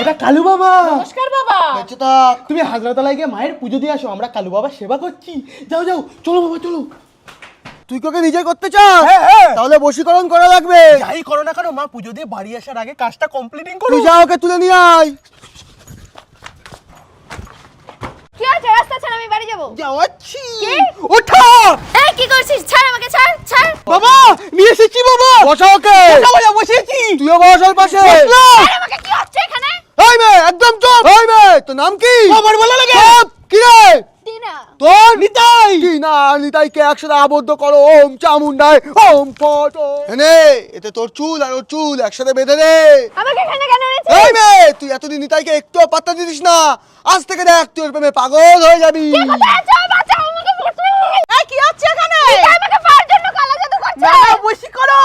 এটা কালু বাবা। নমস্কার বাবা। বেঁচে থাক। তুমি হাজরাতলায় গিয়ে মায়ের পুজো দিয়ে আসো, আমরা কালু বাবার সেবা করছি। যাও যাও, চলো বাবা চলো। তুই তোকে নিজে করতে চাস? তাহলে বশীকরণ করা লাগবে। যাই করো না কেন, মা পুজো দিয়ে বাড়ি আসার আগে কাজটা কমপ্লিটিং করো। তুই যা ওকে তুলে নিয়ে আয়। কি আছে? রাস্তা ছাড়, আমি বাড়ি যাব। যাওয়াচ্ছি। কি? ওঠা এই কি করছিস? ছাড় আমাকে, ছাড় ছাড়। বাবা, নিয়ে এসেছি বাবা। বসা ওকে। বসা বসেছি। তুইও বস ওর পাশে। ছাড় আমাকে, কি হচ্ছে এখানে? এই মেয়ে একদম চুপ। এই মেয়ে তোর নাম কি? আমার ভালো লাগে। চুপ। কি রে টিনা। তোর? নিতাই। কি না নিতাইকে একসাথে আবদ্ধ করো। ওম চামুন্ডায় ওম ফট। এনে এতে তোর চুল আর ওর চুল একসাথে বেঁধে দে। আমাকে এখানে কেন এনেছিস? এই মেয়ে তুই এতদিন নিতাইকে একটু পাত্তা দিতিস না, আজ থেকে দেখ তুই ওর প্রেমে পাগল হয়ে যাবি। বাঁচাও বাঁচাও আমাকে, বাঁচাও। এই কি হচ্ছে এখানে? আমাকে পাওয়ার জন্য কালো জাদু করছে। না বসি করো।